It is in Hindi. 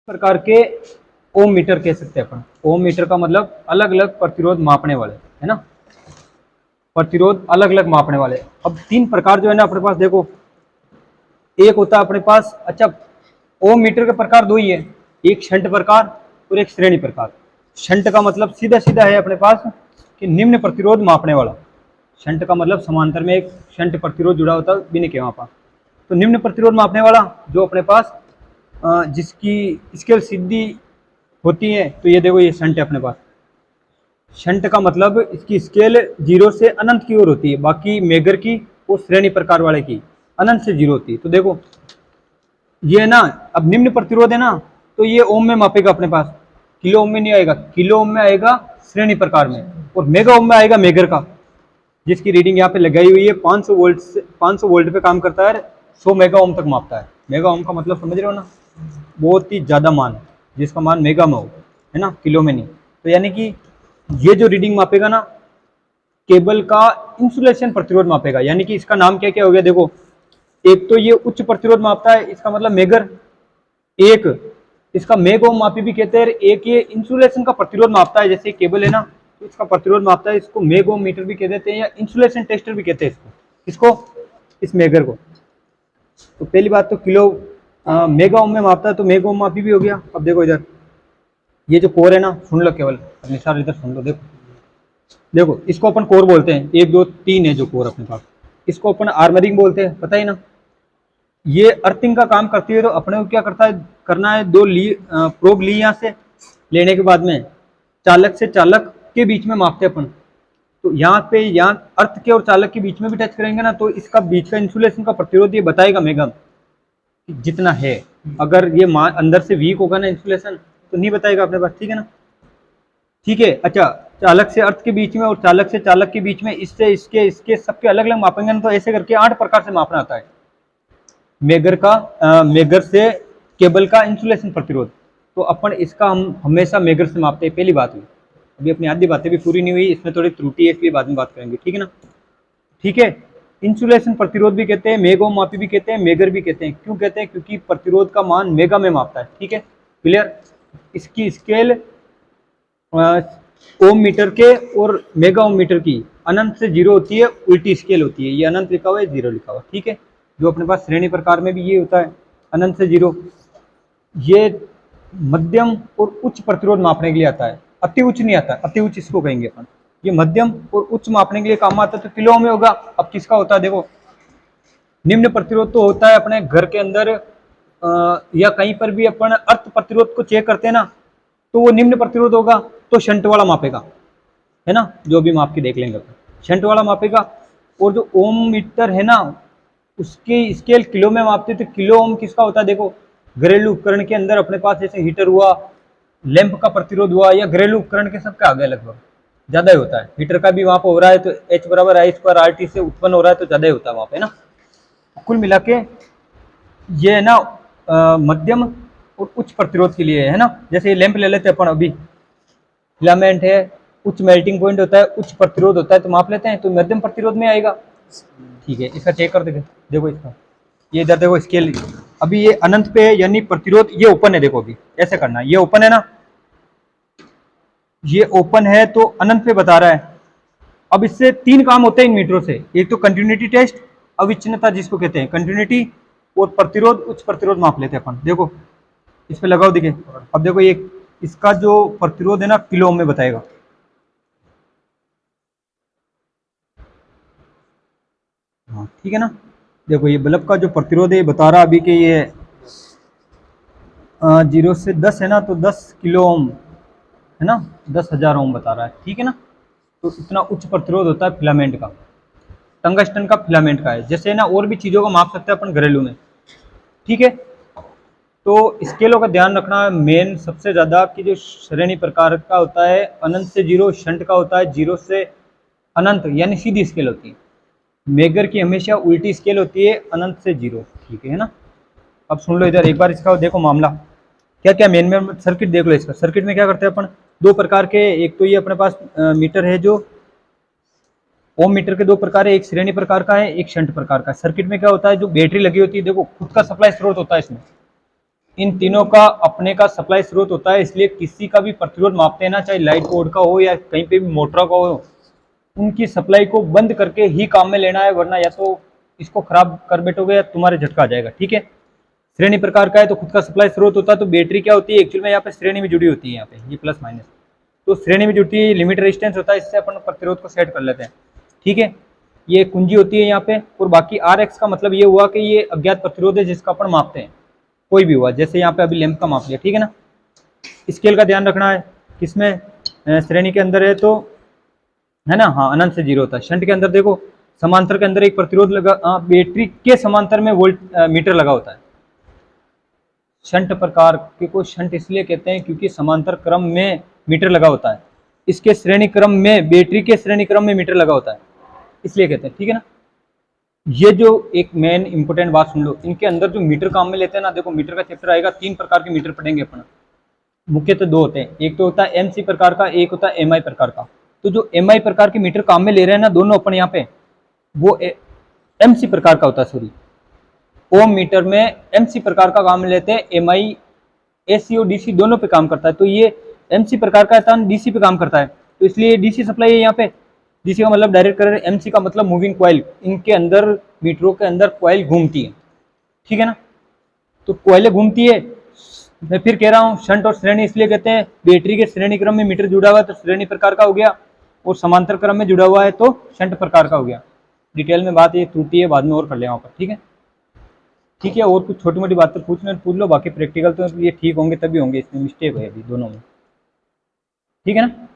प्रकार के ओम मीटर कह सकते हैं अपन। ओम मीटर का मतलब अलग अलग प्रतिरोध मापने वाले, है ना, प्रतिरोध अलग अलग मापने वाले। अब तीन प्रकार जो है ना अपने पास, देखो एक होता है अपने पास, अच्छा ओम मीटर के प्रकार दो ही है, एक शंट प्रकार और एक श्रेणी प्रकार। शंट का मतलब सीधा सीधा है अपने पास कि निम्न प्रतिरोध मापने वाला। शंट का मतलब समांतर में एक शंट प्रतिरोध जुड़ा होता है बिना के वहां पर। तो निम्न प्रतिरोध मापने वाला जो अपने पास जिसकी स्केल सीधी होती है, तो ये देखो ये शंट है अपने पास। शंट का मतलब इसकी स्केल 0 से अनंत की ओर होती है, बाकी मेगर की वो श्रेणी प्रकार वाले की अनंत से 0 होती है। तो देखो ये ना, अब निम्न प्रतिरोध है ना, तो ये ओम में मापेगा अपने पास, किलो ओम में नहीं आएगा, किलो ओम में आएगा श्रेणी प्रकार में, और मेगा ओम में आएगा मेगर का, जिसकी रीडिंग यहाँ पे लगाई हुई है 500 वोल्ट से 500 वोल्ट पे काम करता है, 100 मेगा ओम तक मापता है। मेगा ओम का मतलब समझ रहे हो ना, बहुत ही ज्यादा मान, जिसका मान मेगा में हो, है ना, किलो में नहीं। तो यानी कि ये जो रीडिंग मापेगा ना, केबल का इंसुलेशन प्रतिरोध मापेगा। यानी कि इसका नाम क्या क्या हो गया, देखो एक तो ये उच्च प्रतिरोध मापता है, इसका मतलब मेगर, एक इसका मेग ओम मापी भी कहते हैं, एक ये इंसुलेशन का प्रतिरोध मापता है, जैसे केबल है ना, तो इसका प्रतिरोध मापता है, इसको मेग ओम मीटर भी कह देते हैं या इंसुलेशन टेस्टर भी कहते हैं इसको इस मेगर को। तो पहली बात तो किलो मेगा ओम में मापता है, तो मेगा ओम मापी भी हो गया। अब देखो इधर ये जो कोर है ना, सुन लो केवल निशान इधर सुन लो, देखो देखो इसको अपन कोर बोलते हैं, 1 2 3 है जो कोर अपने पास, इसको अपन आर्मरिंग बोलते हैं, पता ही ना। ये अर्थिंग का काम करती है, तो अपने को क्या करना है, दो प्रोब ली यहाँ से, लेने के बाद में चालक से चालक के बीच में मापते अपन। तो यहाँ पे यहाँ अर्थ के और चालक के बीच में भी टच करेंगे ना, तो इसका बीच का इंसुलेशन का प्रतिरोध ये बताएगा मेगा जितना है। अगर ये अंदर से वीक होगा ना इंसुलेशन, तो नहीं बताएगा अपने पास, ठीक है ना। ठीक है, अच्छा चालक से अर्थ के बीच में और चालक से चालक के बीच में, इससे इसके इसके सबके अलग अलग मापेंगे ना, तो ऐसे करके 8 प्रकार से मापना आता है मेगर से केबल का इंसुलेशन प्रतिरोध। तो अपन इसका हम हमेशा मेगर से मापते हैं, पहली बात हुई। अभी अपनी आधी बातें भी पूरी नहीं हुई, इसमें थोड़ी त्रुटि है, इसलिए बाद में बात करेंगे, ठीक है ना। ठीक है, इंसुलेशन प्रतिरोध भी कहते हैं, मेगा ओम मापी भी कहते हैं, मेगर भी कहते हैं। क्यों कहते हैं, क्योंकि प्रतिरोध का मान मेगा में मापता है, ठीक है, क्लियर। इसकी स्केल ओम मीटर के और मेगा ओम मीटर की अनंत से 0 होती है, उल्टी स्केल होती है। ये अनंत लिखा हुआ है, 0 लिखा हुआ, ठीक है। जो अपने पास श्रेणी प्रकार में भी ये होता है, अनंत से 0। ये मध्यम और उच्च प्रतिरोध मापने के लिए आता है, अति उच्च नहीं आता, अति उच्च इसको कहेंगे अपन। ये मध्यम और उच्च मापने के लिए काम आता है, तो किलो में होगा। अब किसका होता है, देखो निम्न प्रतिरोध तो होता है अपने घर के अंदर या कहीं पर भी अपन अर्थ प्रतिरोध को चेक करते हैं ना, तो वो निम्न प्रतिरोध होगा, तो शंट वाला मापेगा, है ना, जो भी माप के देख लेंगे अपन, शंट वाला मापेगा। और जो ओम मीटर है ना, उसकी स्केल किलो में मापते, तो किलो ओम किसका होता है, देखो घरेलू उपकरण के अंदर अपने पास जैसे हीटर हुआ, लैंप का प्रतिरोध हुआ, या घरेलू उपकरण के सबका आ गया, लगभग ज्यादा ही होता है। हीटर का भी वहां पर हो रहा है, तो H बराबर I² RT से उत्पन्न हो रहा है, तो ज्यादा ही होता है वहां पे ना। कुल मिला के ये है ना मध्यम और उच्च प्रतिरोध के लिए है ना। जैसे लैंप ले लेते हैं अपन, अभी फिलामेंट है, उच्च मेल्टिंग पॉइंट होता है, उच्च प्रतिरोध होता है, तो माप लेते हैं, तो मध्यम प्रतिरोध में आएगा, ठीक है। इसका चेक कर देंगे, देखो इसका ये इधर देखो स्केल, अभी ये अनंत पे है, यानी प्रतिरोध ये ओपन है, देखो अभी ऐसे करना, ये ओपन है ना, ये ओपन है तो अनंत पे बता रहा है। अब इससे 3 काम होते हैं इन मीटरों से, एक तो कंटिन्यूटी टेस्ट, अविच्छिन्नता जिसको कहते हैं कंटिन्यूटी, और प्रतिरोध उच्च प्रतिरोध माप लेते हैं अपन। देखो इस पे लगाओ, देखिए अब देखो ये इसका जो प्रतिरोध है ना, किलो ओम में बताएगा। हाँ ठीक है ना, देखो ये बल्ब का जो प्रतिरोध है बता रहा अभी कि ये 0 से 10 है ना, तो 10 किलो ओम है ना, 10,000 ओम बता रहा है, ठीक है ना। तो इतना उच्च प्रतिरोध होता है फिलामेंट का, टंगस्टन का फिलामेंट का है। जैसे ना और भी चीज़ों का माप सकते हैं अपन घरेलू में, ठीक है। तो स्केलों का ध्यान रखना है मेन सबसे ज़्यादा, कि जो श्रेणी प्रकार का होता है अनंत से 0, शंट का होता है 0 से अनंत, यानी सीधी स्केल होती है। मेगर की हमेशा उल्टी स्केल होती है, अनंत से 0, ठीक है ना। अब सुन लो इधर एक बार इसका देखो मामला, क्या क्या मेन में सर्किट देख लो। इसका सर्किट में क्या करते हैं अपन, 2 प्रकार के, एक तो ये अपने पास मीटर है, जो ओम मीटर के 2 प्रकार है, एक श्रेणी प्रकार का है, एक शंट प्रकार का है। सर्किट में क्या होता है, जो बैटरी लगी होती है, देखो खुद का सप्लाई स्रोत होता है इसमें, इन तीनों का अपने का सप्लाई स्रोत होता है, इसलिए किसी का भी प्रतिरोध मापते हैं ना, चाहे लाइट बोर्ड का हो या कहीं पे भी मोटर का हो, उनकी सप्लाई को बंद करके ही काम में लेना है, वरना या तो इसको खराब कर बैठोगे या तुम्हारे झटका आ जाएगा। ठीक है, श्रेणी प्रकार का है तो खुद का सप्लाई स्रोत होता है। तो बैटरी क्या होती है एक्चुअल में, यहाँ पे श्रेणी में जुड़ी होती है, यहाँ पे ये प्लस माइनस, तो श्रेणी में जुड़ती है, लिमिट रेजिस्टेंस होता है, इससे अपन प्रतिरोध को सेट कर लेते हैं। ठीक है, ये कुंजी होती है यहाँ पे, और बाकी आर एक्स का मतलब ये हुआ कि ये अज्ञात प्रतिरोध है जिसका अपन मापते हैं, कोई भी हुआ, जैसे यहाँ पे अभी लैंप का माप लिया। ठीक है ना, स्केल का ध्यान रखना है, किसमें श्रेणी के अंदर है तो है ना, हाँ अनंत से जीरो होता है। शंट के अंदर देखो, समांतर के अंदर एक प्रतिरोध लगा, बैटरी के समांतर में वोल्ट मीटर लगा होता है। शंट प्रकार के को शंट इसलिए कहते हैं क्योंकि समांतर क्रम में मीटर लगा होता है, इसके श्रेणी क्रम में, बैटरी के श्रेणी क्रम में मीटर लगा होता है, इसलिए कहते हैं। ठीक है ना, ये जो एक मेन इंपोर्टेंट बात सुन लो, इनके अंदर जो मीटर काम में लेते हैं ना, देखो मीटर का चैप्टर आएगा, 3 प्रकार के मीटर पढ़ेंगे अपन, मुख्यतः 2 होते हैं, एक तो होता है एमसी प्रकार का, एक होता है एमआई प्रकार का। तो जो एमआई प्रकार के मीटर काम में ले रहे हैं ना दोनों अपन यहाँ पे, वो एमसी प्रकार का होता है, सॉरी ओम मीटर में एमसी प्रकार का काम लेते हैं, एमआई एसी और डीसी दोनों पे काम करता है। तो ये एमसी प्रकार का है, डीसी पे काम करता है, तो इसलिए डीसी सप्लाई है यहाँ पे। डीसी का मतलब डायरेक्ट करंट, एमसी का मतलब मूविंग कॉइल, इनके अंदर मीटरों के अंदर कॉइल घूमती है। ठीक है ना, तो कॉइलें घूमती है। मैं फिर कह रहा हूँ, शंट और श्रेणी इसलिए कहते हैं, बैटरी के श्रेणी क्रम में मीटर जुड़ा हुआ है तो श्रेणी प्रकार का हो गया, और समांतर क्रम में जुड़ा हुआ है तो शंट प्रकार का हो गया। डिटेल में बात ये त्रुटि है, बाद में और कर ले वहाँ पर। ठीक है, ठीक है, और कुछ छोटी मोटी बातें पूछ लो, बाकी प्रैक्टिकल तो ये ठीक होंगे तभी होंगे, इसमें मिस्टेक है अभी दोनों में। ठीक है ना।